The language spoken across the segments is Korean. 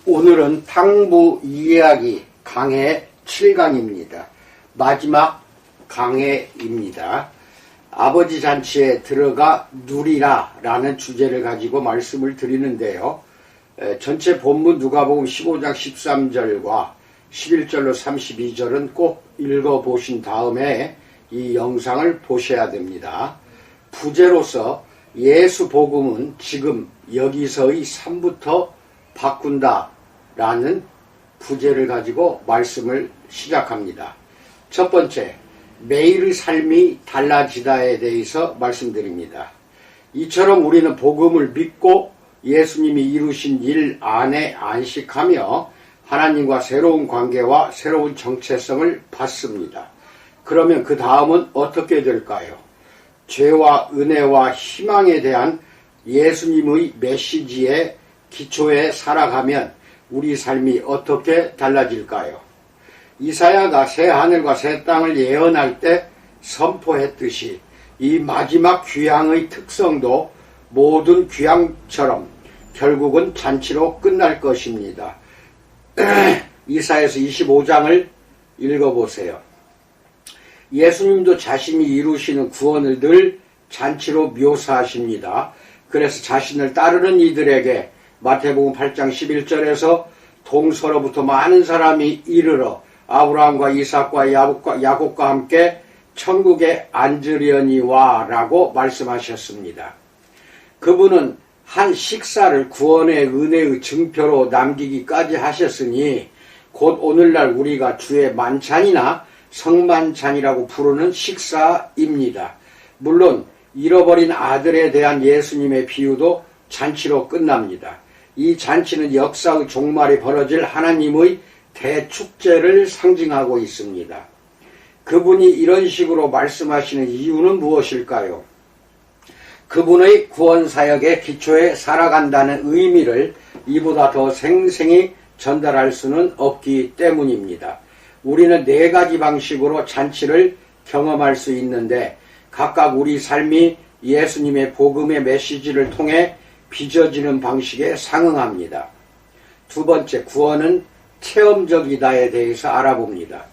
오늘은 탕부 이야기 강해 7강입니다. 마지막 강해입니다. 아버지 잔치에 들어가 누리라 라는 주제를 가지고 말씀을 드리는데요. 전체 본문 누가복음 15장 13절과 11절로 32절은 꼭 읽어보신 다음에 이 영상을 보셔야 됩니다. 부제로서 예수 복음은 지금 여기서의 3부터 바꾼다 라는 부제를 가지고 말씀을 시작합니다. 첫 번째, 매일의 삶이 달라지다에 대해서 말씀드립니다. 이처럼 우리는 복음을 믿고 예수님이 이루신 일 안에 안식하며 하나님과 새로운 관계와 새로운 정체성을 받습니다. 그러면 그 다음은 어떻게 될까요? 죄와 은혜와 희망에 대한 예수님의 메시지에 기초에 살아가면 우리 삶이 어떻게 달라질까요? 이사야가 새 하늘과 새 땅을 예언할 때 선포했듯이 이 마지막 귀향의 특성도 모든 귀향처럼 결국은 잔치로 끝날 것입니다. 이사야서 25장을 읽어보세요. 예수님도 자신이 이루시는 구원을 늘 잔치로 묘사하십니다. 그래서 자신을 따르는 이들에게 마태복음 8장 11절에서 동서로부터 많은 사람이 이르러 아브라함과 이삭과 야곱과 함께 천국에 앉으려니와 라고 말씀하셨습니다. 그분은 한 식사를 구원의 은혜의 증표로 남기기까지 하셨으니 곧 오늘날 우리가 주의 만찬이나 성만찬이라고 부르는 식사입니다. 물론 잃어버린 아들에 대한 예수님의 비유도 잔치로 끝납니다. 이 잔치는 역사의 종말이 벌어질 하나님의 대축제를 상징하고 있습니다. 그분이 이런 식으로 말씀하시는 이유는 무엇일까요? 그분의 구원사역의 기초에 살아간다는 의미를 이보다 더 생생히 전달할 수는 없기 때문입니다. 우리는 4가지 방식으로 잔치를 경험할 수 있는데 각각 우리 삶이 예수님의 복음의 메시지를 통해 빚어지는 방식에 상응합니다. 두 번째, 구원은 체험적이다에 대해서 알아봅니다.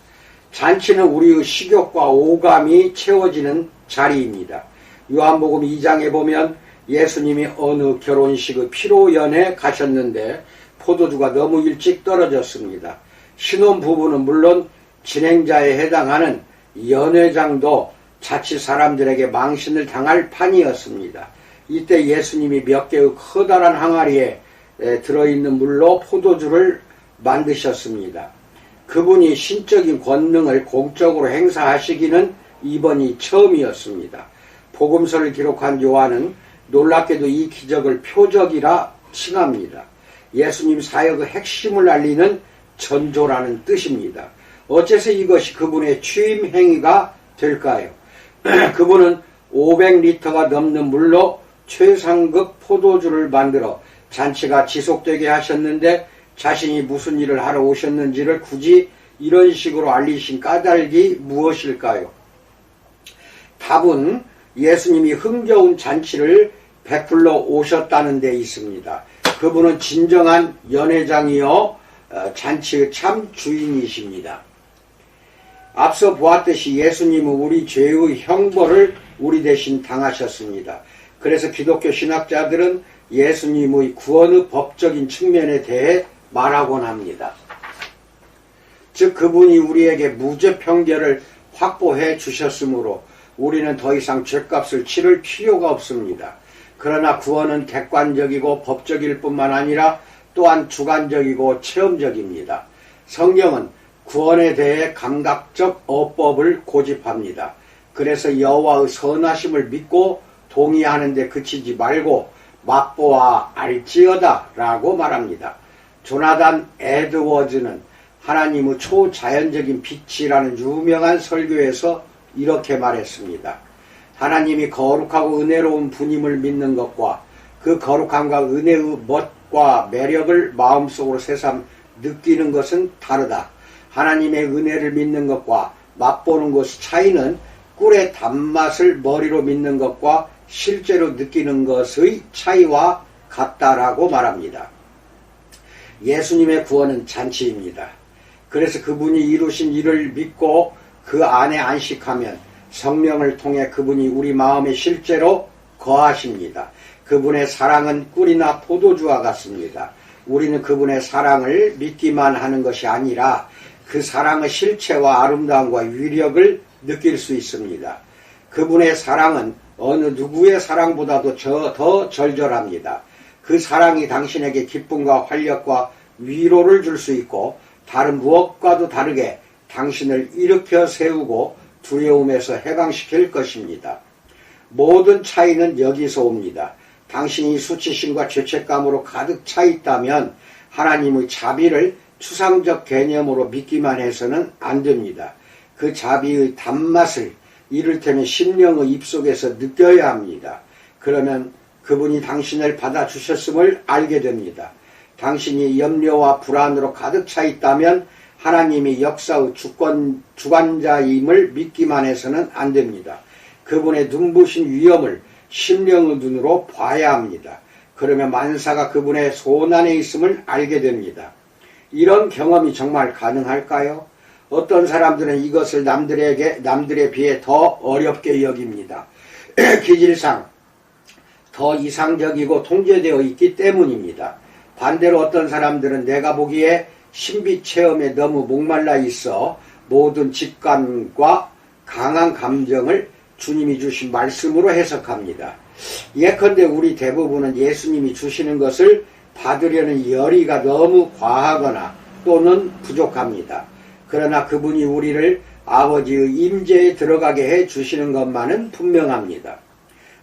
잔치는 우리의 식욕과 오감이 채워지는 자리입니다. 요한복음 2장에 보면 예수님이 어느 결혼식의 피로연에 가셨는데 포도주가 너무 일찍 떨어졌습니다. 신혼부부는 물론 진행자에 해당하는 연회장도 자칫 사람들에게 망신을 당할 판이었습니다. 이때 예수님이 몇 개의 커다란 항아리에 들어있는 물로 포도주를 만드셨습니다. 그분이 신적인 권능을 공적으로 행사하시기는 이번이 처음이었습니다. 복음서를 기록한 요한은 놀랍게도 이 기적을 표적이라 칭합니다. 예수님 사역의 핵심을 알리는 전조라는 뜻입니다. 어째서 이것이 그분의 취임 행위가 될까요? 그분은 500리터가 넘는 물로 최상급 포도주를 만들어 잔치가 지속되게 하셨는데 자신이 무슨 일을 하러 오셨는지를 굳이 이런 식으로 알리신 까닭이 무엇일까요? 답은 예수님이 흥겨운 잔치를 베풀러 오셨다는 데 있습니다. 그분은 진정한 연회장이요 잔치의 참 주인이십니다. 앞서 보았듯이 예수님은 우리 죄의 형벌을 우리 대신 당하셨습니다. 그래서 기독교 신학자들은 예수님의 구원의 법적인 측면에 대해 말하곤 합니다. 즉 그분이 우리에게 무죄 평결을 확보해 주셨으므로 우리는 더 이상 죄값을 치를 필요가 없습니다. 그러나 구원은 객관적이고 법적일 뿐만 아니라 또한 주관적이고 체험적입니다. 성경은 구원에 대해 감각적 어법을 고집합니다. 그래서 여호와의 선하심을 믿고 동의하는 데 그치지 말고 맛보아 알지어다 라고 말합니다. 조나단 에드워즈는 하나님의 초자연적인 빛이라는 유명한 설교에서 이렇게 말했습니다. 하나님이 거룩하고 은혜로운 분임을 믿는 것과 그 거룩함과 은혜의 멋과 매력을 마음속으로 새삼 느끼는 것은 다르다. 하나님의 은혜를 믿는 것과 맛보는 것의 차이는 꿀의 단맛을 머리로 믿는 것과 실제로 느끼는 것의 차이와 같다라고 말합니다. 예수님의 구원은 잔치입니다. 그래서 그분이 이루신 일을 믿고 그 안에 안식하면 성령을 통해 그분이 우리 마음에 실제로 거하십니다. 그분의 사랑은 꿀이나 포도주와 같습니다. 우리는 그분의 사랑을 믿기만 하는 것이 아니라 그 사랑의 실체와 아름다움과 위력을 느낄 수 있습니다. 그분의 사랑은 어느 누구의 사랑보다도 더 절절합니다. 그 사랑이 당신에게 기쁨과 활력과 위로를 줄 수 있고 다른 무엇과도 다르게 당신을 일으켜 세우고 두려움에서 해방시킬 것입니다. 모든 차이는 여기서 옵니다. 당신이 수치심과 죄책감으로 가득 차 있다면 하나님의 자비를 추상적 개념으로 믿기만 해서는 안 됩니다. 그 자비의 단맛을 이를테면 심령의 입속에서 느껴야 합니다. 그러면 그분이 당신을 받아주셨음을 알게 됩니다. 당신이 염려와 불안으로 가득 차 있다면 하나님이 역사의 주관자임을 믿기만 해서는 안 됩니다. 그분의 눈부신 위엄을 심령의 눈으로 봐야 합니다. 그러면 만사가 그분의 손안에 있음을 알게 됩니다. 이런 경험이 정말 가능할까요? 어떤 사람들은 이것을 남들에 비해 더 어렵게 여깁니다. 기질상 더 이상적이고 통제되어 있기 때문입니다. 반대로 어떤 사람들은 내가 보기에 신비 체험에 너무 목말라 있어 모든 직감과 강한 감정을 주님이 주신 말씀으로 해석합니다. 예컨대 우리 대부분은 예수님이 주시는 것을 받으려는 열의가 너무 과하거나 또는 부족합니다. 그러나 그분이 우리를 아버지의 임재에 들어가게 해 주시는 것만은 분명합니다.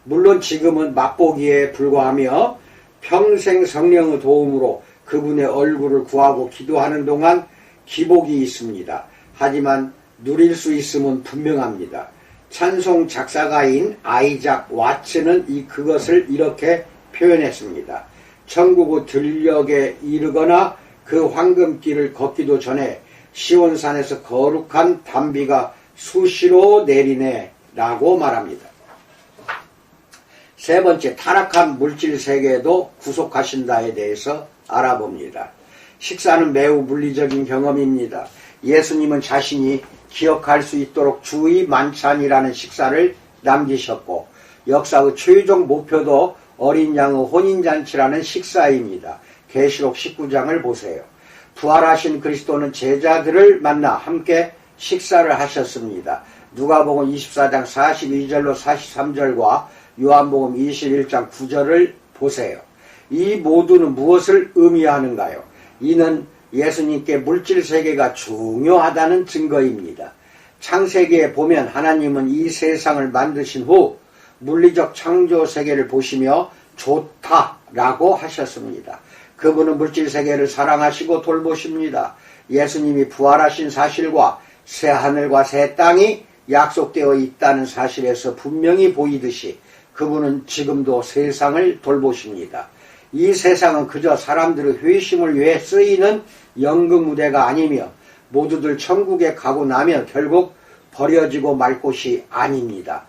물론 지금은 맛보기에 불과하며 평생 성령의 도움으로 그분의 얼굴을 구하고 기도하는 동안 기복이 있습니다. 하지만 누릴 수 있음은 분명합니다. 찬송 작사가인 아이작 와츠는 그것을 이렇게 표현했습니다. 천국의 들녘에 이르거나 그 황금길을 걷기도 전에 시온산에서 거룩한 단비가 수시로 내리네 라고 말합니다. 세 번째, 타락한 물질 세계에도 구속하신다에 대해서 알아봅니다. 식사는 매우 물리적인 경험입니다. 예수님은 자신이 기억할 수 있도록 주의 만찬이라는 식사를 남기셨고 역사의 최종 목표도 어린 양의 혼인잔치라는 식사입니다. 계시록 19장을 보세요. 부활하신 그리스도는 제자들을 만나 함께 식사를 하셨습니다. 누가복음 24장 42절로 43절과 요한복음 21장 9절을 보세요. 이 모두는 무엇을 의미하는가요? 이는 예수님께 물질세계가 중요하다는 증거입니다. 창세기에 보면 하나님은 이 세상을 만드신 후 물리적 창조세계를 보시며 좋다라고 하셨습니다. 그분은 물질세계를 사랑하시고 돌보십니다. 예수님이 부활하신 사실과 새 하늘과 새 땅이 약속되어 있다는 사실에서 분명히 보이듯이 그분은 지금도 세상을 돌보십니다. 이 세상은 그저 사람들의 회심을 위해 쓰이는 연극무대가 아니며 모두들 천국에 가고 나면 결국 버려지고 말 곳이 아닙니다.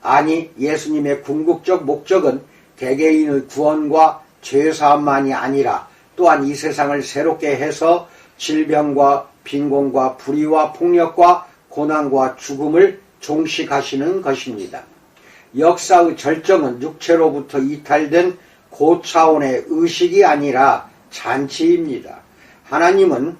아니, 예수님의 궁극적 목적은 개개인의 구원과 죄사함만이 아니라 또한 이 세상을 새롭게 해서 질병과 빈곤과 불의와 폭력과 고난과 죽음을 종식하시는 것입니다. 역사의 절정은 육체로부터 이탈된 고차원의 의식이 아니라 잔치입니다. 하나님은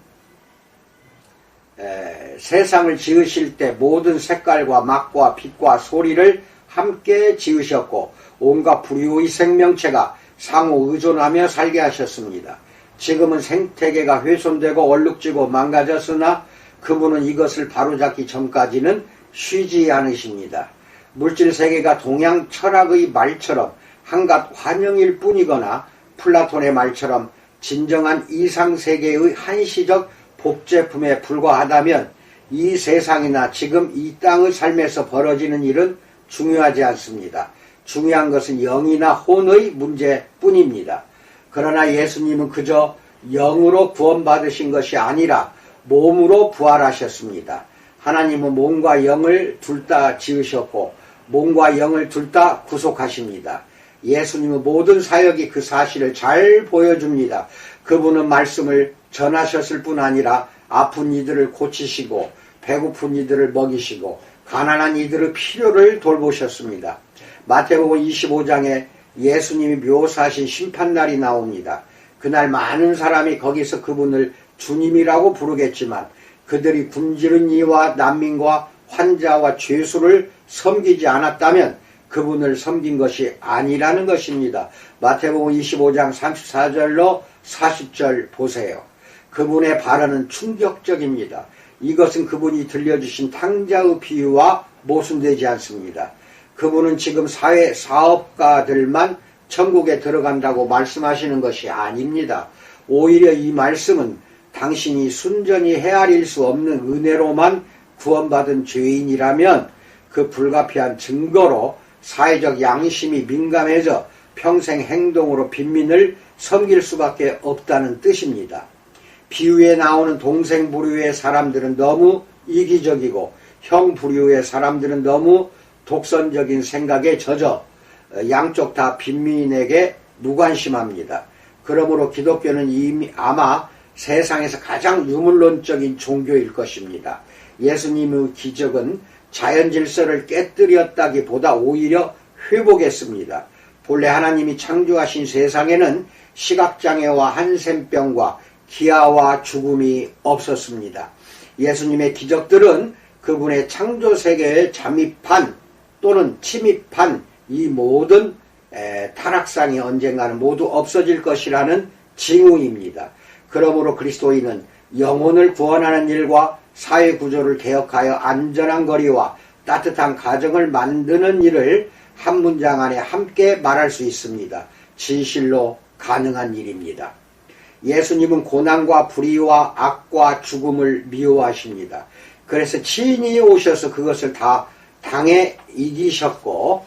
세상을 지으실 때 모든 색깔과 맛과 빛과 소리를 함께 지으셨고 온갖 부류의 생명체가 상호 의존하며 살게 하셨습니다. 지금은 생태계가 훼손되고 얼룩지고 망가졌으나 그분은 이것을 바로잡기 전까지는 쉬지 않으십니다. 물질세계가 동양 철학의 말처럼 한갓 환영일 뿐이거나 플라톤의 말처럼 진정한 이상세계의 한시적 복제품에 불과하다면 이 세상이나 지금 이 땅의 삶에서 벌어지는 일은 중요하지 않습니다. 중요한 것은 영이나 혼의 문제뿐입니다. 그러나 예수님은 그저 영으로 구원받으신 것이 아니라 몸으로 부활하셨습니다. 하나님은 몸과 영을 둘 다 지으셨고 몸과 영을 둘 다 구속하십니다. 예수님의 모든 사역이 그 사실을 잘 보여줍니다. 그분은 말씀을 전하셨을 뿐 아니라 아픈 이들을 고치시고 배고픈 이들을 먹이시고 가난한 이들의 필요를 돌보셨습니다. 마태복음 25장에 예수님이 묘사하신 심판날이 나옵니다. 그날 많은 사람이 거기서 그분을 주님이라고 부르겠지만 그들이 굶주린 이와 난민과 환자와 죄수를 섬기지 않았다면 그분을 섬긴 것이 아니라는 것입니다. 마태복음 25장 34절로 40절 보세요. 그분의 발언은 충격적입니다. 이것은 그분이 들려주신 탕자의 비유와 모순되지 않습니다. 그분은 지금 사회 사업가들만 천국에 들어간다고 말씀하시는 것이 아닙니다. 오히려 이 말씀은 당신이 순전히 헤아릴 수 없는 은혜로만 구원받은 죄인이라면 그 불가피한 증거로 사회적 양심이 민감해져 평생 행동으로 빈민을 섬길 수밖에 없다는 뜻입니다. 비유에 나오는 동생 부류의 사람들은 너무 이기적이고 형 부류의 사람들은 너무 독선적인 생각에 젖어 양쪽 다 빈민에게 무관심합니다. 그러므로 기독교는 이미 아마 세상에서 가장 유물론적인 종교일 것입니다. 예수님의 기적은 자연 질서를 깨뜨렸다기보다 오히려 회복했습니다. 본래 하나님이 창조하신 세상에는 시각장애와 한센병과 기아와 죽음이 없었습니다. 예수님의 기적들은 그분의 창조세계에 잠입한 또는 침입한 이 모든 타락상이 언젠가는 모두 없어질 것이라는 징후입니다. 그러므로 그리스도인은 영혼을 구원하는 일과 사회구조를 개혁하여 안전한 거리와 따뜻한 가정을 만드는 일을 한 문장 안에 함께 말할 수 있습니다. 진실로 가능한 일입니다. 예수님은 고난과 불의와 악과 죽음을 미워하십니다. 그래서 친히 오셔서 그것을 다 당해 이기셨고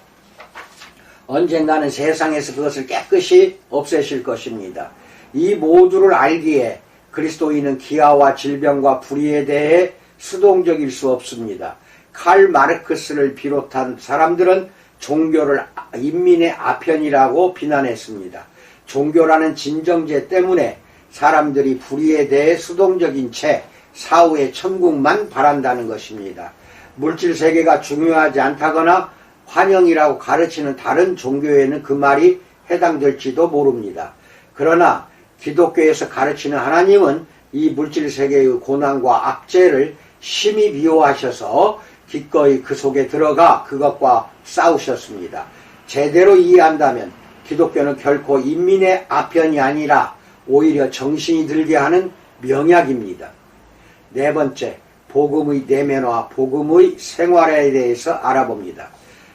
언젠가는 세상에서 그것을 깨끗이 없애실 것입니다. 이 모두를 알기에 그리스도인은 기아와 질병과 불의에 대해 수동적일 수 없습니다. 칼 마르크스를 비롯한 사람들은 종교를 인민의 아편이라고 비난했습니다. 종교라는 진정제 때문에 사람들이 불의에 대해 수동적인 채 사후의 천국만 바란다는 것입니다. 물질 세계가 중요하지 않다거나 환영이라고 가르치는 다른 종교에는 그 말이 해당될지도 모릅니다. 그러나 기독교에서 가르치는 하나님은 이 물질 세계의 고난과 악재를 심히 미워하셔서 기꺼이 그 속에 들어가 그것과 싸우셨습니다. 제대로 이해한다면 기독교는 결코 인민의 아편이 아니라 오히려 정신이 들게 하는 명약입니다. 네 번째, 복음의 내면화, 복음의 생활에 대해서 알아봅니다.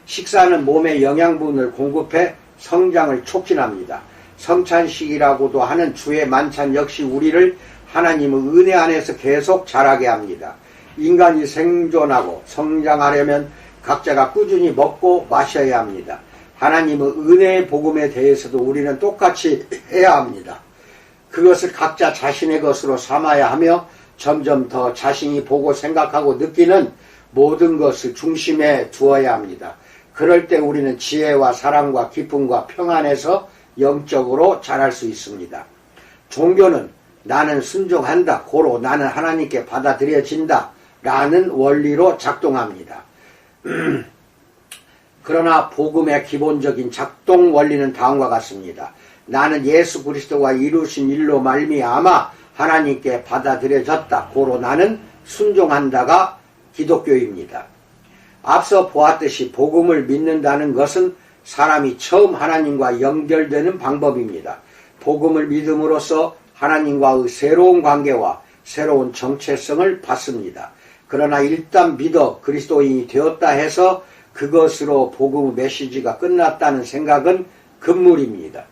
식사는 몸에 영양분을 공급해 성장을 촉진합니다. 성찬식이라고도 하는 주의 만찬 역시 우리를 하나님의 은혜 안에서 계속 자라게 합니다. 인간이 생존하고 성장하려면 각자가 꾸준히 먹고 마셔야 합니다. 하나님의 은혜의 복음에 대해서도 우리는 똑같이 해야 합니다. 그것을 각자 자신의 것으로 삼아야 하며 점점 더 자신이 보고 생각하고 느끼는 모든 것을 중심에 두어야 합니다. 그럴 때 우리는 지혜와 사랑과 기쁨과 평안에서 영적으로 자랄 수 있습니다. 종교는 나는 순종한다, 고로 나는 하나님께 받아들여진다 라는 원리로 작동합니다. 그러나 복음의 기본적인 작동 원리는 다음과 같습니다. 나는 예수 그리스도가 이루신 일로 말미암아 하나님께 받아들여졌다, 고로 나는 순종한다가 기독교입니다. 앞서 보았듯이 복음을 믿는다는 것은 사람이 처음 하나님과 연결되는 방법입니다. 복음을 믿음으로써 하나님과의 새로운 관계와 새로운 정체성을 받습니다. 그러나 일단 믿어 그리스도인이 되었다 해서 그것으로 복음의 메시지가 끝났다는 생각은 금물입니다.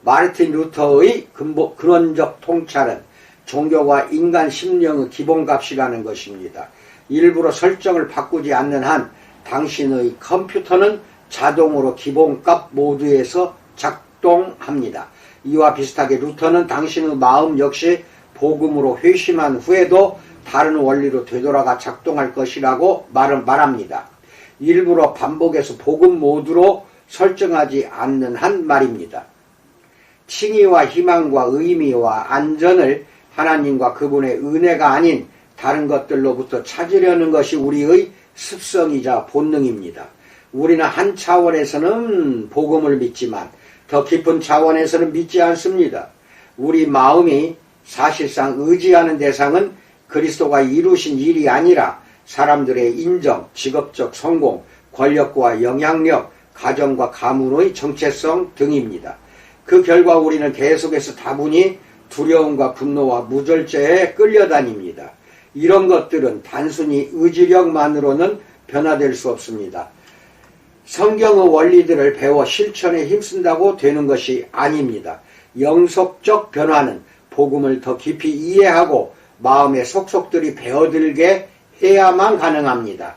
마르틴 루터의 근원적 통찰은 종교가 인간 심령의 기본값이라는 것입니다. 일부러 설정을 바꾸지 않는 한 당신의 컴퓨터는 자동으로 기본값 모드에서 작동합니다. 이와 비슷하게 루터는 당신의 마음 역시 복음으로 회심한 후에도 다른 원리로 되돌아가 작동할 것이라고 말합니다. 일부러 반복해서 복음 모드로 설정하지 않는 한 말입니다. 칭의와 희망과 의미와 안전을 하나님과 그분의 은혜가 아닌 다른 것들로부터 찾으려는 것이 우리의 습성이자 본능입니다. 우리는 한 차원에서는 복음을 믿지만 더 깊은 차원에서는 믿지 않습니다. 우리 마음이 사실상 의지하는 대상은 그리스도가 이루신 일이 아니라 사람들의 인정, 직업적 성공, 권력과 영향력, 가정과 가문의 정체성 등입니다. 그 결과 우리는 계속해서 다분히 두려움과 분노와 무절제에 끌려다닙니다. 이런 것들은 단순히 의지력만으로는 변화될 수 없습니다. 성경의 원리들을 배워 실천에 힘쓴다고 되는 것이 아닙니다. 영속적 변화는 복음을 더 깊이 이해하고 마음의 속속들이 배어들게 해야만 가능합니다.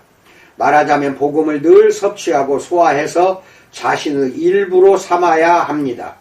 말하자면 복음을 늘 섭취하고 소화해서 자신의 일부로 삼아야 합니다.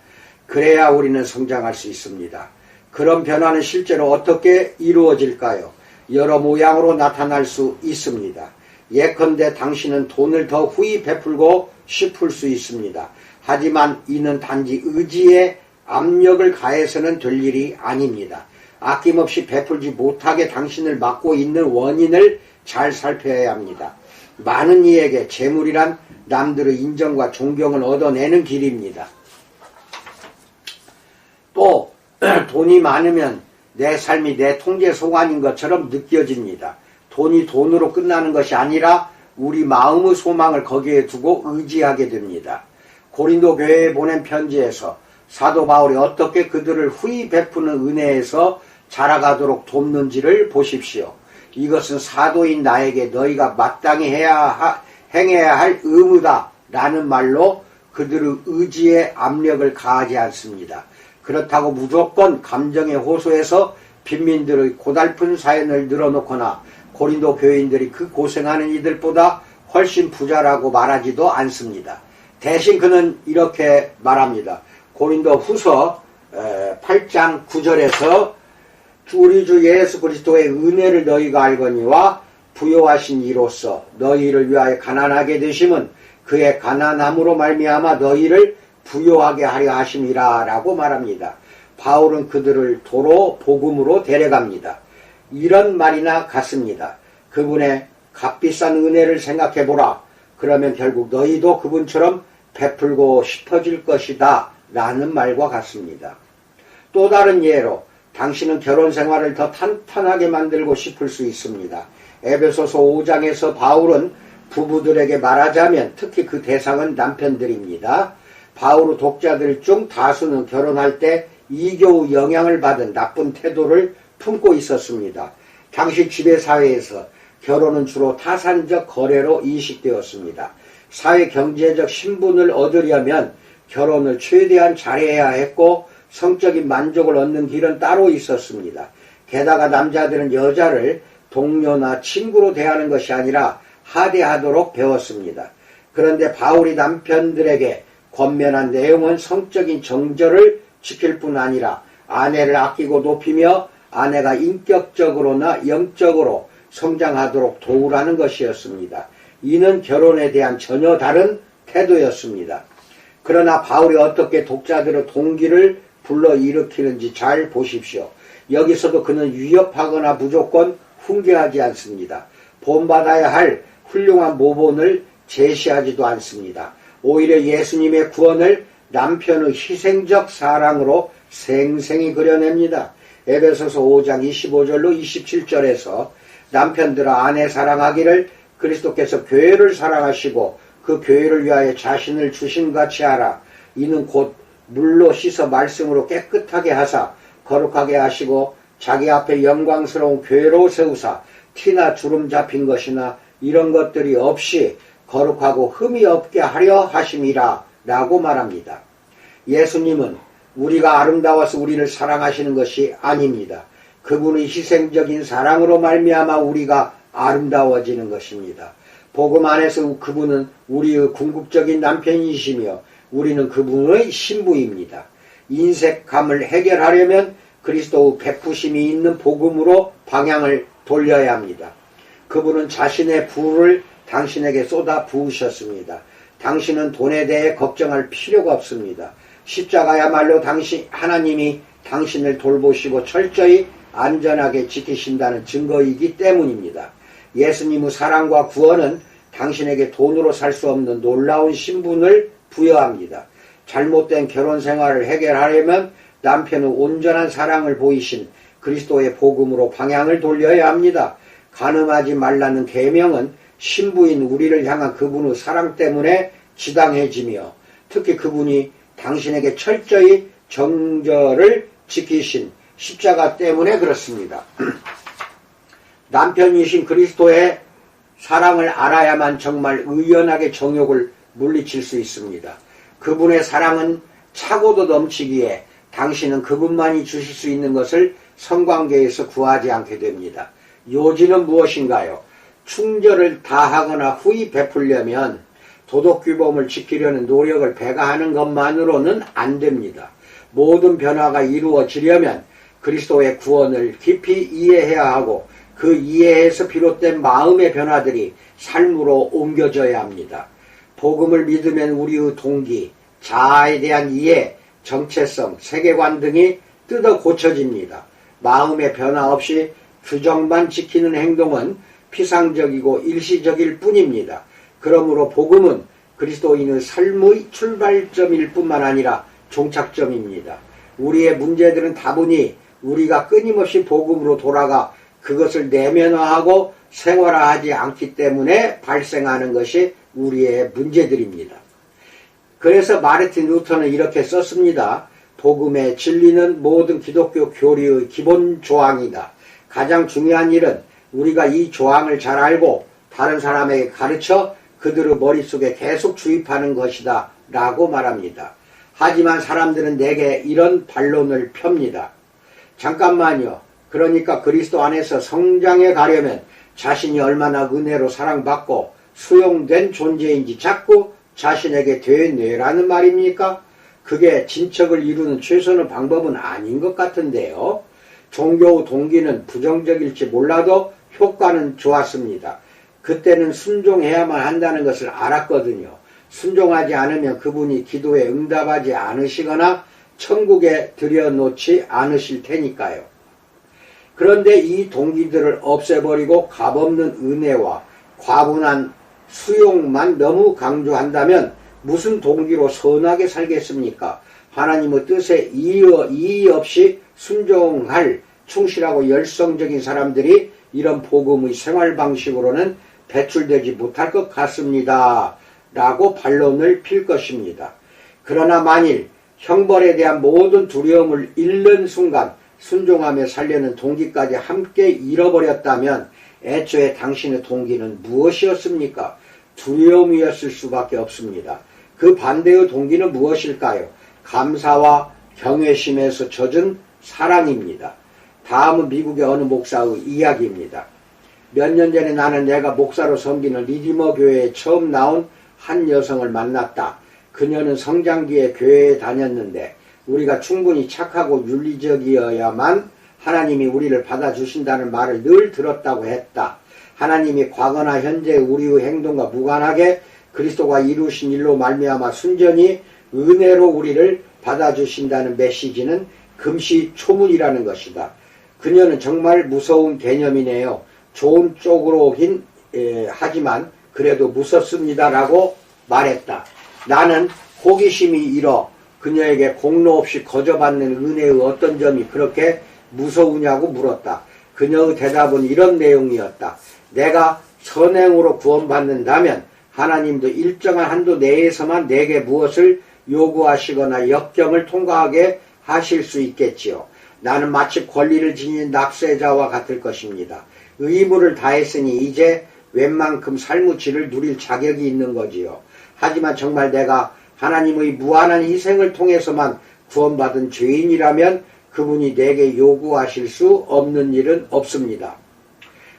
그래야 우리는 성장할 수 있습니다. 그런 변화는 실제로 어떻게 이루어질까요? 여러 모양으로 나타날 수 있습니다. 예컨대 당신은 돈을 더 후히 베풀고 싶을 수 있습니다. 하지만 이는 단지 의지에 압력을 가해서는 될 일이 아닙니다. 아낌없이 베풀지 못하게 당신을 막고 있는 원인을 잘 살펴야 합니다. 많은 이에게 재물이란 남들의 인정과 존경을 얻어내는 길입니다. 또 돈이 많으면 내 삶이 내 통제 소관인 것처럼 느껴집니다. 돈이 돈으로 끝나는 것이 아니라 우리 마음의 소망을 거기에 두고 의지하게 됩니다. 고린도 교회에 보낸 편지에서 사도 바울이 어떻게 그들을 후히 베푸는 은혜에서 자라가도록 돕는지를 보십시오. 이것은 사도인 나에게 너희가 마땅히 행해야 할 의무다 라는 말로 그들의 의지에 압력을 가하지 않습니다. 그렇다고 무조건 감정에 호소해서 빈민들의 고달픈 사연을 늘어놓거나 고린도 교인들이 그 고생하는 이들보다 훨씬 부자라고 말하지도 않습니다. 대신 그는 이렇게 말합니다. 고린도 후서 8장 9절에서 우리 주 예수 그리스도의 은혜를 너희가 알거니와 부요하신 이로써 너희를 위하여 가난하게 되심은 그의 가난함으로 말미암아 너희를 부요하게 하려 하심이라 라고 말합니다. 바울은 그들을 도로 복음으로 데려갑니다. 이런 말이나 같습니다. 그분의 값비싼 은혜를 생각해보라. 그러면 결국 너희도 그분처럼 베풀고 싶어질 것이다 라는 말과 같습니다. 또 다른 예로 당신은 결혼 생활을 더 탄탄하게 만들고 싶을 수 있습니다. 에베소서 5장에서 바울은 부부들에게 말하자면 특히 그 대상은 남편들입니다. 바울의 독자들 중 다수는 결혼할 때 이교의 영향을 받은 나쁜 태도를 품고 있었습니다. 당시 지배사회에서 결혼은 주로 타산적 거래로 인식되었습니다. 사회 경제적 신분을 얻으려면 결혼을 최대한 잘해야 했고 성적인 만족을 얻는 길은 따로 있었습니다. 게다가 남자들은 여자를 동료나 친구로 대하는 것이 아니라 하대하도록 배웠습니다. 그런데 바울이 남편들에게 권면한 내용은 성적인 정절을 지킬 뿐 아니라 아내를 아끼고 높이며 아내가 인격적으로나 영적으로 성장하도록 도우라는 것이었습니다. 이는 결혼에 대한 전혀 다른 태도였습니다. 그러나 바울이 어떻게 독자들의 동기를 불러일으키는지 잘 보십시오. 여기서도 그는 위협하거나 무조건 훈계하지 않습니다. 본받아야 할 훌륭한 모본을 제시하지도 않습니다. 오히려 예수님의 구원을 남편의 희생적 사랑으로 생생히 그려냅니다. 에베소서 5장 25절로 27절에서 남편들아 아내 사랑하기를 그리스도께서 교회를 사랑하시고 그 교회를 위하여 자신을 주심같이 하라. 이는 곧 물로 씻어 말씀으로 깨끗하게 하사 거룩하게 하시고 자기 앞에 영광스러운 교회로 세우사 티나 주름 잡힌 것이나 이런 것들이 없이 거룩하고 흠이 없게 하려 하심이라 라고 말합니다. 예수님은 우리가 아름다워서 우리를 사랑하시는 것이 아닙니다. 그분의 희생적인 사랑으로 말미암아 우리가 아름다워지는 것입니다. 복음 안에서 그분은 우리의 궁극적인 남편이시며 우리는 그분의 신부입니다. 인색함을 해결하려면 그리스도의 베푸심이 있는 복음으로 방향을 돌려야 합니다. 그분은 자신의 부를 당신에게 쏟아 부으셨습니다. 당신은 돈에 대해 걱정할 필요가 없습니다. 십자가야말로 하나님이 당신을 돌보시고 철저히 안전하게 지키신다는 증거이기 때문입니다. 예수님의 사랑과 구원은 당신에게 돈으로 살 수 없는 놀라운 신분을 부여합니다. 잘못된 결혼 생활을 해결하려면 남편의 온전한 사랑을 보이신 그리스도의 복음으로 방향을 돌려야 합니다. 간음하지 말라는 계명은 신부인 우리를 향한 그분의 사랑 때문에 지당해지며 특히 그분이 당신에게 철저히 정절을 지키신 십자가 때문에 그렇습니다. 남편이신 그리스도의 사랑을 알아야만 정말 의연하게 정욕을 물리칠 수 있습니다. 그분의 사랑은 차고도 넘치기에 당신은 그분만이 주실 수 있는 것을 성관계에서 구하지 않게 됩니다. 요지는 무엇인가요? 충절을 다하거나 후히 베풀려면 도덕규범을 지키려는 노력을 배가하는 것만으로는 안 됩니다. 모든 변화가 이루어지려면 그리스도의 구원을 깊이 이해해야 하고 그 이해에서 비롯된 마음의 변화들이 삶으로 옮겨져야 합니다. 복음을 믿으면 우리의 동기, 자아에 대한 이해, 정체성, 세계관 등이 뜯어 고쳐집니다. 마음의 변화 없이 규정만 지키는 행동은 피상적이고 일시적일 뿐입니다. 그러므로 복음은 그리스도인의 삶의 출발점일 뿐만 아니라 종착점입니다. 우리의 문제들은 다분히 우리가 끊임없이 복음으로 돌아가 그것을 내면화하고 생활화하지 않기 때문에 발생하는 것이 우리의 문제들입니다. 그래서 마르틴 루터는 이렇게 썼습니다. 복음의 진리는 모든 기독교 교리의 기본 조항이다. 가장 중요한 일은 우리가 이 조항을 잘 알고 다른 사람에게 가르쳐 그들의 머릿속에 계속 주입하는 것이다 라고 말합니다. 하지만 사람들은 내게 이런 반론을 펴니다. 잠깐만요. 그러니까 그리스도 안에서 성장해 가려면 자신이 얼마나 은혜로 사랑받고 수용된 존재인지 자꾸 자신에게 되뇌라는 말입니까? 그게 진척을 이루는 최선의 방법은 아닌 것 같은데요. 종교 동기는 부정적일지 몰라도 효과는 좋았습니다. 그때는 순종해야만 한다는 것을 알았거든요. 순종하지 않으면 그분이 기도에 응답하지 않으시거나 천국에 들여놓지 않으실 테니까요. 그런데 이 동기들을 없애버리고 값없는 은혜와 과분한 수용만 너무 강조한다면 무슨 동기로 선하게 살겠습니까? 하나님의 뜻에 이의 없이 순종할 충실하고 열성적인 사람들이 이런 복음의 생활 방식으로는 배출되지 못할 것 같습니다. 라고 반론을 필 것입니다. 그러나 만일 형벌에 대한 모든 두려움을 잃는 순간 순종하며 살려는 동기까지 함께 잃어버렸다면 애초에 당신의 동기는 무엇이었습니까? 두려움이었을 수밖에 없습니다. 그 반대의 동기는 무엇일까요? 감사와 경외심에서 젖은 사랑입니다. 다음은 미국의 어느 목사의 이야기입니다. 몇 년 전에 나는 내가 목사로 섬기는 리디머 교회에 처음 나온 한 여성을 만났다. 그녀는 성장기에 교회에 다녔는데 우리가 충분히 착하고 윤리적이어야만 하나님이 우리를 받아주신다는 말을 늘 들었다고 했다. 하나님이 과거나 현재 우리의 행동과 무관하게 그리스도가 이루신 일로 말미암아 순전히 은혜로 우리를 받아주신다는 메시지는 금시초문이라는 것이다. 그녀는 정말 무서운 개념이네요. 좋은 쪽으로긴 하지만 그래도 무섭습니다라고 말했다. 나는 호기심이 일어 그녀에게 공로 없이 거저받는 은혜의 어떤 점이 그렇게 무서우냐고 물었다. 그녀의 대답은 이런 내용이었다. 내가 선행으로 구원받는다면 하나님도 일정한 한도 내에서만 내게 무엇을 요구하시거나 역경을 통과하게 하실 수 있겠지요. 나는 마치 권리를 지닌 납세자와 같을 것입니다. 의무를 다했으니 이제 웬만큼 삶의 질을 누릴 자격이 있는 거지요. 하지만 정말 내가 하나님의 무한한 희생을 통해서만 구원받은 죄인이라면 그분이 내게 요구하실 수 없는 일은 없습니다.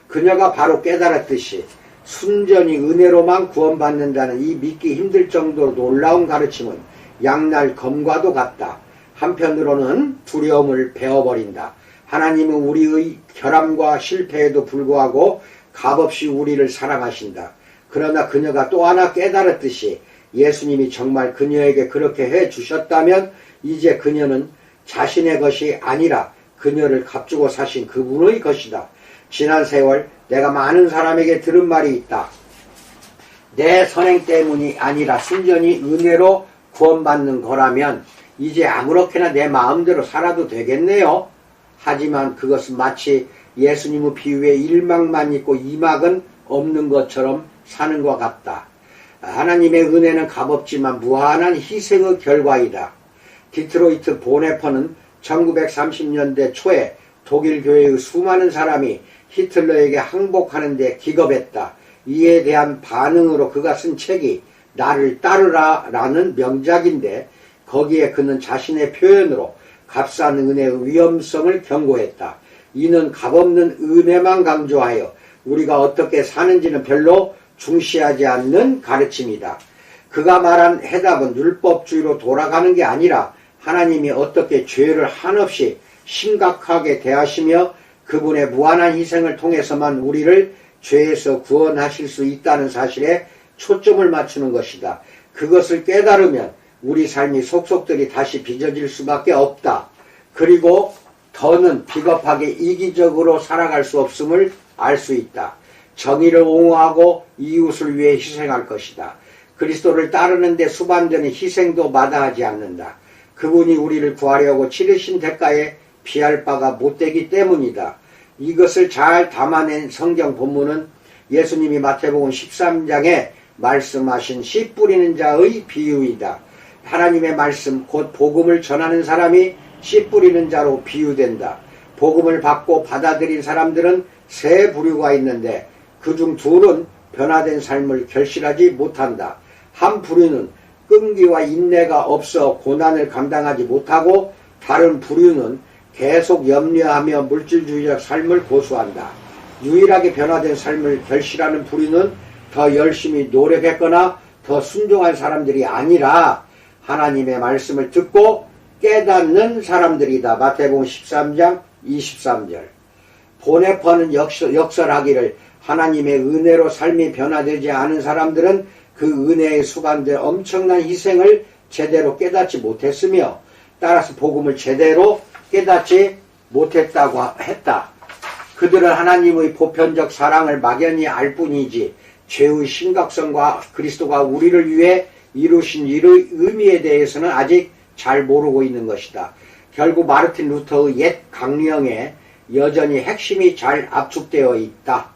그녀가 바로 깨달았듯이 순전히 은혜로만 구원받는다는 이 믿기 힘들 정도로 놀라운 가르침은 양날 검과도 같다. 한편으로는 두려움을 베어버린다. 하나님은 우리의 결함과 실패에도 불구하고 값없이 우리를 사랑하신다. 그러나 그녀가 또 하나 깨달았듯이 예수님이 정말 그녀에게 그렇게 해 주셨다면 이제 그녀는 자신의 것이 아니라 그녀를 값주고 사신 그분의 것이다. 지난 세월 내가 많은 사람에게 들은 말이 있다. 내 선행 때문이 아니라 순전히 은혜로 구원받는 거라면 이제 아무렇게나 내 마음대로 살아도 되겠네요. 하지만 그것은 마치 예수님의 비유에 1막만 있고 2막은 없는 것처럼 사는 것 같다. 하나님의 은혜는 값없지만 무한한 희생의 결과이다. 디트로이트 보네퍼는 1930년대 초에 독일 교회의 수많은 사람이 히틀러에게 항복하는 데 기겁했다. 이에 대한 반응으로 그가 쓴 책이 나를 따르라 라는 명작인데 거기에 그는 자신의 표현으로 값싼 은혜의 위험성을 경고했다. 이는 값없는 은혜만 강조하여 우리가 어떻게 사는지는 별로 중시하지 않는 가르침이다. 그가 말한 해답은 율법주의로 돌아가는 게 아니라 하나님이 어떻게 죄를 한없이 심각하게 대하시며 그분의 무한한 희생을 통해서만 우리를 죄에서 구원하실 수 있다는 사실에 초점을 맞추는 것이다. 그것을 깨달으면 우리 삶이 속속들이 다시 빚어질 수밖에 없다. 그리고 더는 비겁하게 이기적으로 살아갈 수 없음을 알 수 있다. 정의를 옹호하고 이웃을 위해 희생할 것이다. 그리스도를 따르는 데 수반되는 희생도 마다하지 않는다. 그분이 우리를 구하려고 치르신 대가에 피할 바가 못되기 때문이다. 이것을 잘 담아낸 성경 본문은 예수님이 마태복음 13장에 말씀하신 씨 뿌리는 자의 비유이다. 하나님의 말씀 곧 복음을 전하는 사람이 씨 뿌리는 자로 비유된다. 복음을 받고 받아들인 사람들은 세 부류가 있는데 그중 둘은 변화된 삶을 결실하지 못한다. 한 부류는 끈기와 인내가 없어 고난을 감당하지 못하고 다른 부류는 계속 염려하며 물질주의적 삶을 고수한다. 유일하게 변화된 삶을 결실하는 부류는 더 열심히 노력했거나 더 순종한 사람들이 아니라 하나님의 말씀을 듣고 깨닫는 사람들이다. 마태복음 13장 23절. 보네퍼는 역설하기를 하나님의 은혜로 삶이 변화되지 않은 사람들은 그 은혜에 수반된 엄청난 희생을 제대로 깨닫지 못했으며 따라서 복음을 제대로 깨닫지 못했다고 했다. 그들은 하나님의 보편적 사랑을 막연히 알 뿐이지 죄의 심각성과 그리스도가 우리를 위해 이루신 일의 의미에 대해서는 아직 잘 모르고 있는 것이다. 결국 마르틴 루터의 옛 강령에 여전히 핵심이 잘 압축되어 있다.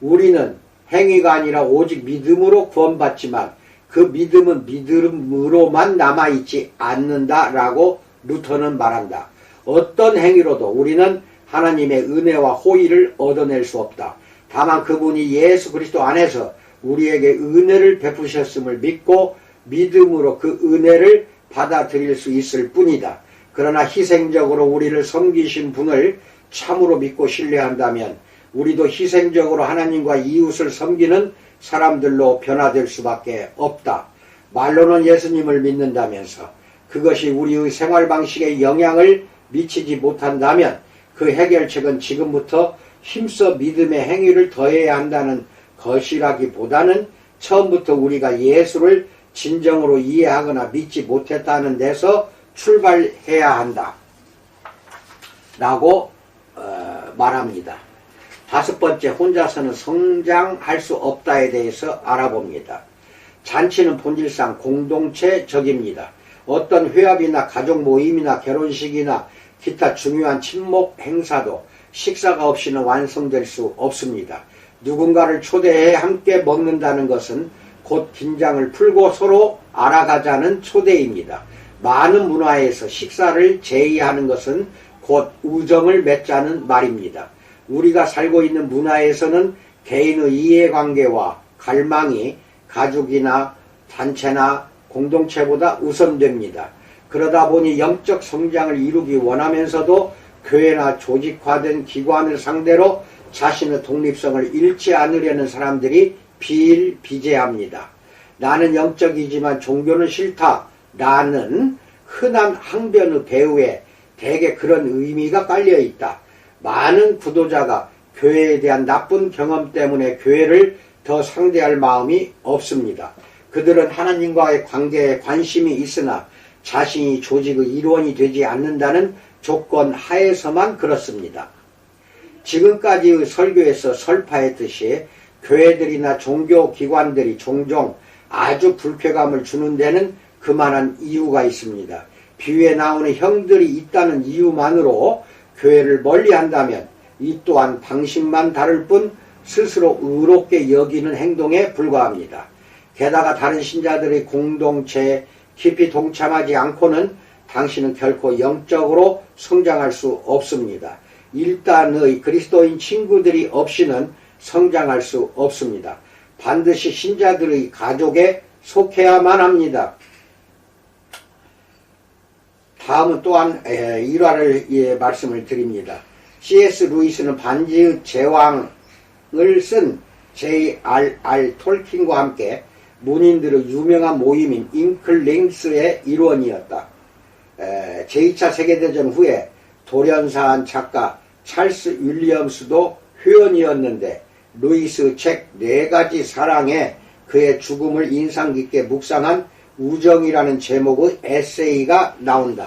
우리는 행위가 아니라 오직 믿음으로 구원받지만 그 믿음은 믿음으로만 남아있지 않는다라고 루터는 말한다. 어떤 행위로도 우리는 하나님의 은혜와 호의를 얻어낼 수 없다. 다만 그분이 예수 그리스도 안에서 우리에게 은혜를 베푸셨음을 믿고 믿음으로 그 은혜를 받아들일 수 있을 뿐이다. 그러나 희생적으로 우리를 섬기신 분을 참으로 믿고 신뢰한다면 우리도 희생적으로 하나님과 이웃을 섬기는 사람들로 변화될 수밖에 없다. 말로는 예수님을 믿는다면서 그것이 우리의 생활 방식에 영향을 미치지 못한다면 그 해결책은 지금부터 힘써 믿음의 행위를 더해야 한다는 것이라기보다는 처음부터 우리가 예수를 진정으로 이해하거나 믿지 못했다는 데서 출발해야 한다. 라고 말합니다. 다섯 번째, 혼자서는 성장할 수 없다에 대해서 알아봅니다. 잔치는 본질상 공동체적입니다. 어떤 회합이나 가족 모임이나 결혼식이나 기타 중요한 친목 행사도 식사가 없이는 완성될 수 없습니다. 누군가를 초대해 함께 먹는다는 것은 곧 긴장을 풀고 서로 알아가자는 초대입니다. 많은 문화에서 식사를 제의하는 것은 곧 우정을 맺자는 말입니다. 우리가 살고 있는 문화에서는 개인의 이해관계와 갈망이 가족이나 단체나 공동체보다 우선됩니다. 그러다 보니 영적 성장을 이루기 원하면서도 교회나 조직화된 기관을 상대로 자신의 독립성을 잃지 않으려는 사람들이 비일비재합니다. 나는 영적이지만 종교는 싫다. 라는 흔한 항변의 배후에 대개 그런 의미가 깔려있다. 많은 구도자가 교회에 대한 나쁜 경험 때문에 교회를 더 상대할 마음이 없습니다. 그들은 하나님과의 관계에 관심이 있으나 자신이 조직의 일원이 되지 않는다는 조건 하에서만 그렇습니다. 지금까지의 설교에서 설파했듯이 교회들이나 종교기관들이 종종 아주 불쾌감을 주는 데는 그만한 이유가 있습니다. 비유에 나오는 형들이 있다는 이유만으로 교회를 멀리한다면 이 또한 방식만 다를 뿐 스스로 의롭게 여기는 행동에 불과합니다. 게다가 다른 신자들의 공동체에 깊이 동참하지 않고는 당신은 결코 영적으로 성장할 수 없습니다. 일단의 그리스도인 친구들이 없이는 성장할 수 없습니다. 반드시 신자들의 가족에 속해야만 합니다. 다음은 또한 일화를 말씀을 드립니다. C.S. 루이스는 반지의 제왕을 쓴 J.R.R. 톨킨과 함께 문인들의 유명한 모임인 잉클링스의 일원이었다. 제2차 세계대전 후에 돌연사한 작가 찰스 윌리엄스도 회원이었는데 루이스 책 4가지 사랑에 그의 죽음을 인상 깊게 묵상한 우정이라는 제목의 에세이가 나온다.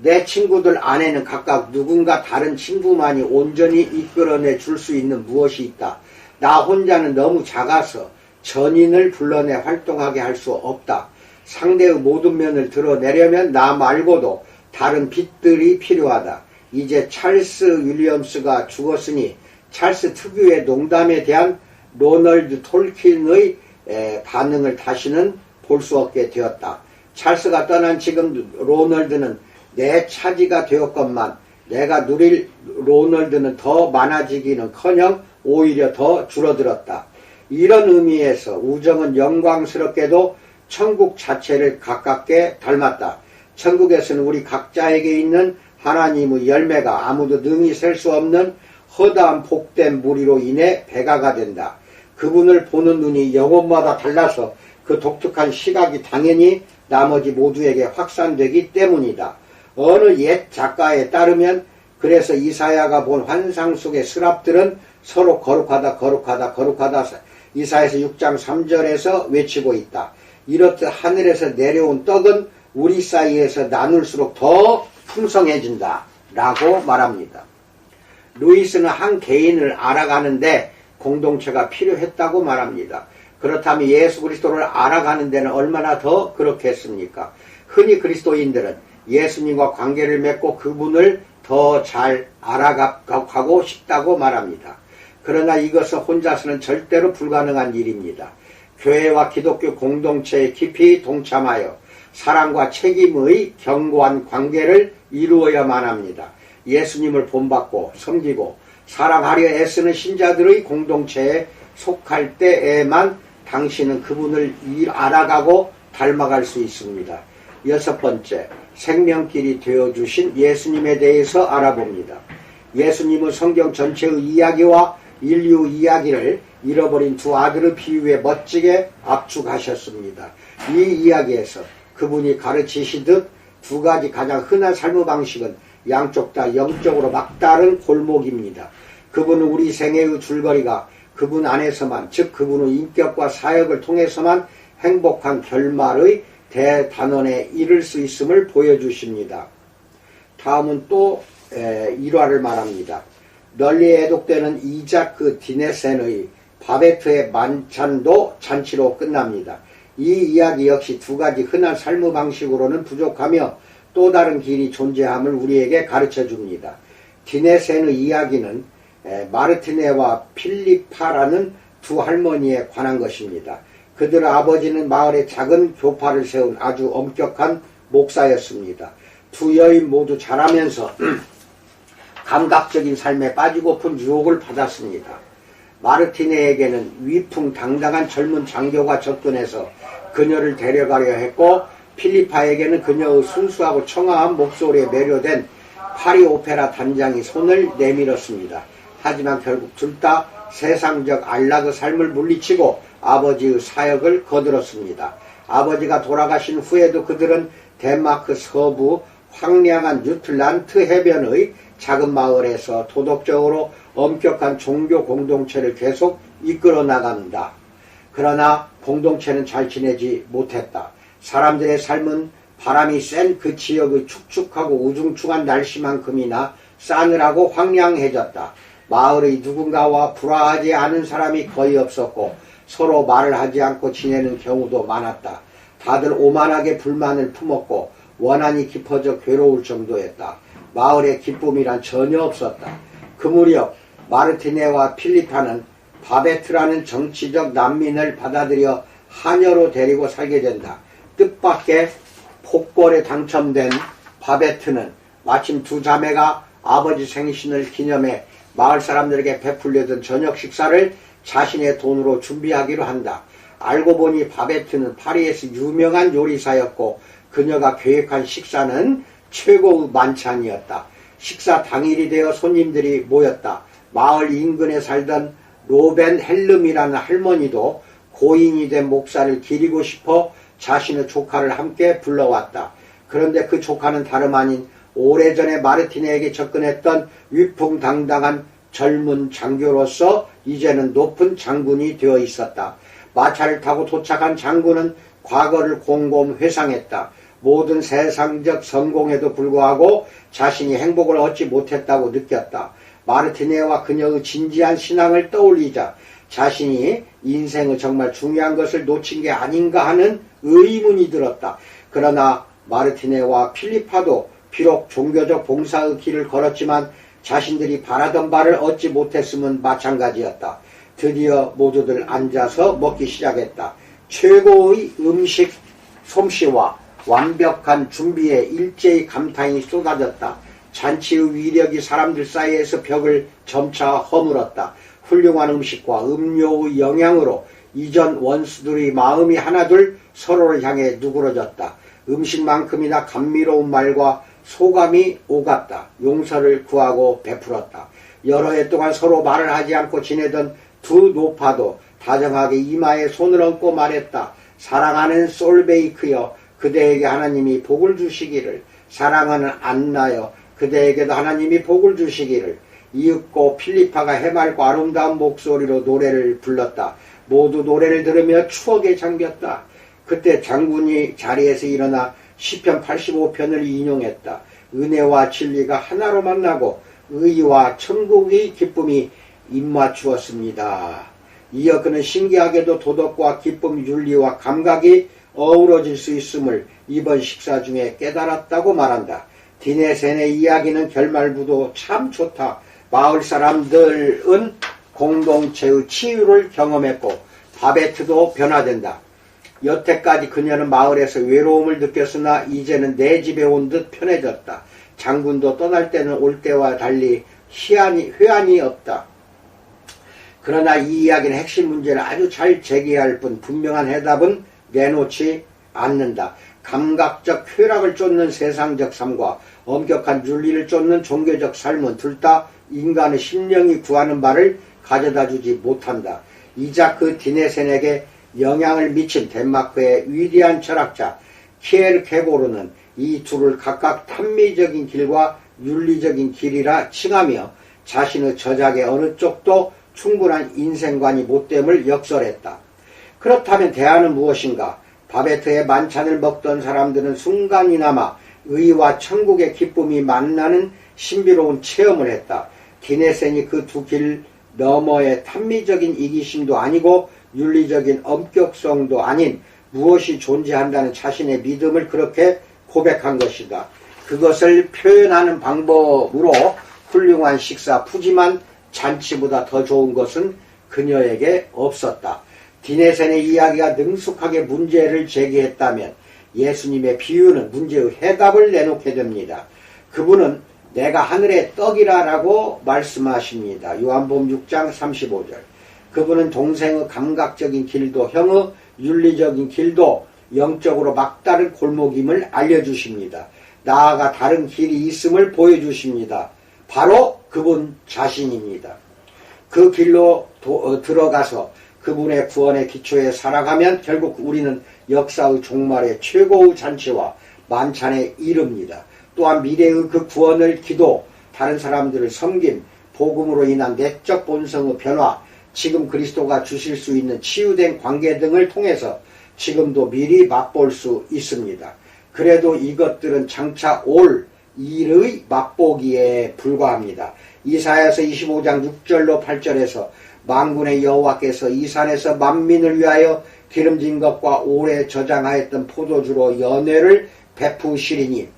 내 친구들 안에는 각각 누군가 다른 친구만이 온전히 이끌어내 줄 수 있는 무엇이 있다. 나 혼자는 너무 작아서 전인을 불러내 활동하게 할 수 없다. 상대의 모든 면을 드러내려면 나 말고도 다른 빛들이 필요하다. 이제 찰스 윌리엄스가 죽었으니 찰스 특유의 농담에 대한 로널드 톨킨의 반응을 다시는 볼 수 없게 되었다. 찰스가 떠난 지금 로널드는 내 차지가 되었건만 내가 누릴 로널드는 더 많아지기는커녕 오히려 더 줄어들었다. 이런 의미에서 우정은 영광스럽게도 천국 자체를 가깝게 닮았다. 천국에서는 우리 각자에게 있는 하나님의 열매가 아무도 능히 셀 수 없는 허다한 복된 무리로 인해 배가가 된다. 그분을 보는 눈이 영혼마다 달라서 그 독특한 시각이 당연히 나머지 모두에게 확산되기 때문이다. 어느 옛 작가에 따르면 그래서 이사야가 본 환상 속의 스랍들은 서로 거룩하다 이사야서 6장 3절에서 외치고 있다. 이렇듯 하늘에서 내려온 떡은 우리 사이에서 나눌수록 더 풍성해진다 라고 말합니다. 루이스는 한 개인을 알아가는데 공동체가 필요했다고 말합니다. 그렇다면 예수 그리스도를 알아가는 데는 얼마나 더 그렇겠습니까? 흔히 그리스도인들은 예수님과 관계를 맺고 그분을 더 잘 알아가고 싶다고 말합니다. 그러나 이것은 혼자서는 절대로 불가능한 일입니다. 교회와 기독교 공동체에 깊이 동참하여 사랑과 책임의 견고한 관계를 이루어야만 합니다. 예수님을 본받고 섬기고 사랑하려 애쓰는 신자들의 공동체에 속할 때에만 당신은 그분을 알아가고 닮아갈 수 있습니다. 6번째, 생명길이 되어주신 예수님에 대해서 알아봅니다. 예수님은 성경 전체의 이야기와 인류 이야기를 잃어버린 두 아들의 비유에 멋지게 압축하셨습니다. 이 이야기에서 그분이 가르치시듯 두 가지 가장 흔한 삶의 방식은 양쪽 다 영적으로 막다른 골목입니다. 그분은 우리 생애의 줄거리가 그분 안에서만, 즉 그분의 인격과 사역을 통해서만 행복한 결말의 대단원에 이를 수 있음을 보여주십니다. 다음은 또 일화를 말합니다. 널리 애독되는 이자크 디네센의 바베트의 만찬도 잔치로 끝납니다. 이 이야기 역시 두 가지 흔한 삶의 방식으로는 부족하며 또 다른 길이 존재함을 우리에게 가르쳐줍니다. 디네센의 이야기는 마르티네와 필리파라는 두 할머니에 관한 것입니다. 그들의 아버지는 마을에 작은 교파를 세운 아주 엄격한 목사였습니다. 두 여인 모두 자라면서 감각적인 삶에 빠지고픈 유혹을 받았습니다. 마르티네에게는 위풍당당한 젊은 장교가 접근해서 그녀를 데려가려 했고 필리파에게는 그녀의 순수하고 청아한 목소리에 매료된 파리 오페라 단장이 손을 내밀었습니다. 하지만 결국 둘 다 세상적 안락의 삶을 물리치고 아버지의 사역을 거들었습니다. 아버지가 돌아가신 후에도 그들은 덴마크 서부 황량한 유틀란트 해변의 작은 마을에서 도덕적으로 엄격한 종교 공동체를 계속 이끌어 나간다. 그러나 공동체는 잘 지내지 못했다. 사람들의 삶은 바람이 센 그 지역의 축축하고 우중충한 날씨만큼이나 싸늘하고 황량해졌다. 마을의 누군가와 불화하지 않은 사람이 거의 없었고 서로 말을 하지 않고 지내는 경우도 많았다. 다들 오만하게 불만을 품었고 원한이 깊어져 괴로울 정도였다. 마을에 기쁨이란 전혀 없었다. 그 무렵 마르티네와 필리파는 바베트라는 정치적 난민을 받아들여 하녀로 데리고 살게 된다. 뜻밖의 폭벌에 당첨된 바베트는 마침 두 자매가 아버지 생신을 기념해 마을 사람들에게 베풀려던 저녁 식사를 자신의 돈으로 준비하기로 한다. 알고 보니 바베트는 파리에서 유명한 요리사였고 그녀가 계획한 식사는 최고의 만찬이었다. 식사 당일이 되어 손님들이 모였다. 마을 인근에 살던 로벤 헬름이라는 할머니도 고인이 된 목사를 기리고 싶어 자신의 조카를 함께 불러왔다. 그런데 그 조카는 다름 아닌 오래전에 마르티네에게 접근했던 위풍당당한 젊은 장교로서 이제는 높은 장군이 되어 있었다. 마차를 타고 도착한 장군은 과거를 곰곰 회상했다. 모든 세상적 성공에도 불구하고 자신이 행복을 얻지 못했다고 느꼈다. 마르티네와 그녀의 진지한 신앙을 떠올리자 자신이 인생의 정말 중요한 것을 놓친 게 아닌가 하는 의문이 들었다. 그러나 마르티네와 필리파도 비록 종교적 봉사의 길을 걸었지만 자신들이 바라던 바를 얻지 못했음은 마찬가지였다. 드디어 모두들 앉아서 먹기 시작했다. 최고의 음식 솜씨와 완벽한 준비에 일제히 감탄이 쏟아졌다. 잔치의 위력이 사람들 사이에서 벽을 점차 허물었다. 훌륭한 음식과 음료의 영향으로 이전 원수들의 마음이 하나둘 서로를 향해 누그러졌다. 음식만큼이나 감미로운 말과 소감이 오갔다. 용서를 구하고 베풀었다. 여러 해 동안 서로 말을 하지 않고 지내던 두 노파도 다정하게 이마에 손을 얹고 말했다. 사랑하는 솔베이크여, 그대에게 하나님이 복을 주시기를. 사랑하는 안나여, 그대에게도 하나님이 복을 주시기를. 이윽고 필리파가 해맑고 아름다운 목소리로 노래를 불렀다. 모두 노래를 들으며 추억에 잠겼다. 그때 장군이 자리에서 일어나 시편 85편을 인용했다. 은혜와 진리가 하나로 만나고 의와 천국의 기쁨이 입맞추었습니다. 이어 그는 신기하게도 도덕과 기쁨, 윤리와 감각이 어우러질 수 있음을 이번 식사 중에 깨달았다고 말한다. 디네센의 이야기는 결말부도 참 좋다. 마을 사람들은 공동체의 치유를 경험했고 바베트도 변화된다. 여태까지 그녀는 마을에서 외로움을 느꼈으나 이제는 내 집에 온 듯 편해졌다. 장군도 떠날 때는 올 때와 달리 회한이 없다. 그러나 이 이야기는 핵심 문제를 아주 잘 제기할 뿐 분명한 해답은 내놓지 않는다. 감각적 쾌락을 쫓는 세상적 삶과 엄격한 윤리를 쫓는 종교적 삶은 둘 다 인간의 심령이 구하는 바를 가져다주지 못한다. 이자크 디네센에게 영향을 미친 덴마크의 위대한 철학자 키에르케고르는 이 둘을 각각 탐미적인 길과 윤리적인 길이라 칭하며 자신의 저작의 어느 쪽도 충분한 인생관이 못됨을 역설했다. 그렇다면 대안은 무엇인가? 바베트의 만찬을 먹던 사람들은 순간이나마 의와 천국의 기쁨이 만나는 신비로운 체험을 했다. 디네센이 그 두 길 너머의 탐미적인 이기심도 아니고 윤리적인 엄격성도 아닌 무엇이 존재한다는 자신의 믿음을 그렇게 고백한 것이다. 그것을 표현하는 방법으로 훌륭한 식사, 푸짐한 잔치보다 더 좋은 것은 그녀에게 없었다. 디네센의 이야기가 능숙하게 문제를 제기했다면 예수님의 비유는 문제의 해답을 내놓게 됩니다. 그분은 내가 하늘의 떡이라라고 말씀하십니다. 요한복음 6장 35절. 그분은 동생의 감각적인 길도 형의 윤리적인 길도 영적으로 막다른 골목임을 알려주십니다. 나아가 다른 길이 있음을 보여주십니다. 바로 그분 자신입니다. 그 길로 들어가서 그분의 구원의 기초에 살아가면 결국 우리는 역사의 종말의 최고의 잔치와 만찬에 이릅니다. 또한 미래의 그 구원을 기도, 다른 사람들을 섬김, 복음으로 인한 내적 본성의 변화, 지금 그리스도가 주실 수 있는 치유된 관계 등을 통해서 지금도 미리 맛볼 수 있습니다. 그래도 이것들은 장차 올 일의 맛보기에 불과합니다. 이사야서 25장 6절로 8절에서 만군의 여호와께서 이 산에서 만민을 위하여 기름진 것과 오래 저장하였던 포도주로 연회를 베푸시리니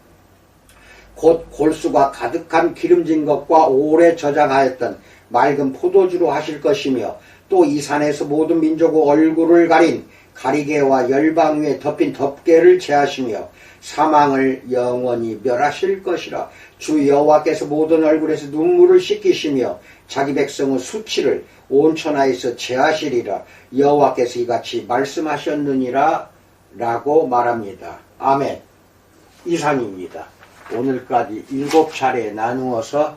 곧 골수가 가득한 기름진 것과 오래 저장하였던 맑은 포도주로 하실 것이며 또 이 산에서 모든 민족의 얼굴을 가린 가리개와 열방 위에 덮인 덮개를 제하시며 사망을 영원히 멸하실 것이라. 주 여호와께서 모든 얼굴에서 눈물을 씻기시며 자기 백성의 수치를 온 천하에서 제하시리라. 여호와께서 이같이 말씀하셨느니라 라고 말합니다. 아멘. 이상입니다. 오늘까지 7차례 나누어서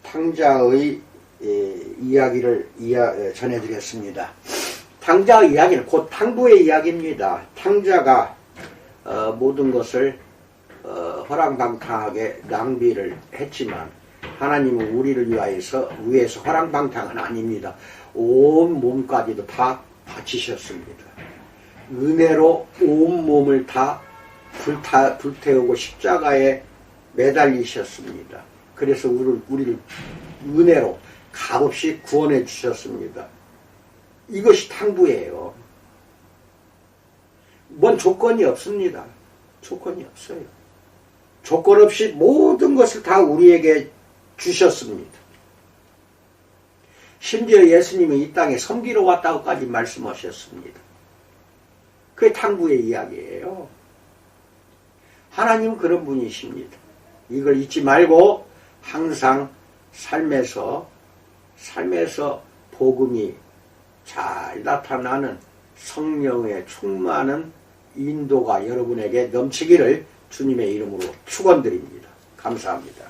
탕자의 이야기를 전해드렸습니다. 탕자 이야기는 곧 탕부의 이야기입니다. 탕자가 모든 것을 허랑방탕하게 낭비를 했지만 하나님은 우리를 위해서 허랑방탕은 아닙니다. 온 몸까지도 다 바치셨습니다. 은혜로 온 몸을 다 불태우고 십자가에 매달리셨습니다. 그래서 우리를 은혜로 값없이 구원해 주셨습니다. 이것이 탕부예요. 뭔 조건이 없습니다. 조건이 없어요. 조건 없이 모든 것을 다 우리에게 주셨습니다. 심지어 예수님은 이 땅에 섬기러 왔다고까지 말씀하셨습니다. 그게 탕부의 이야기예요. 하나님은 그런 분이십니다. 이걸 잊지 말고 항상 삶에서 복음이 잘 나타나는 성령의 충만한 인도가 여러분에게 넘치기를 주님의 이름으로 축원드립니다. 감사합니다.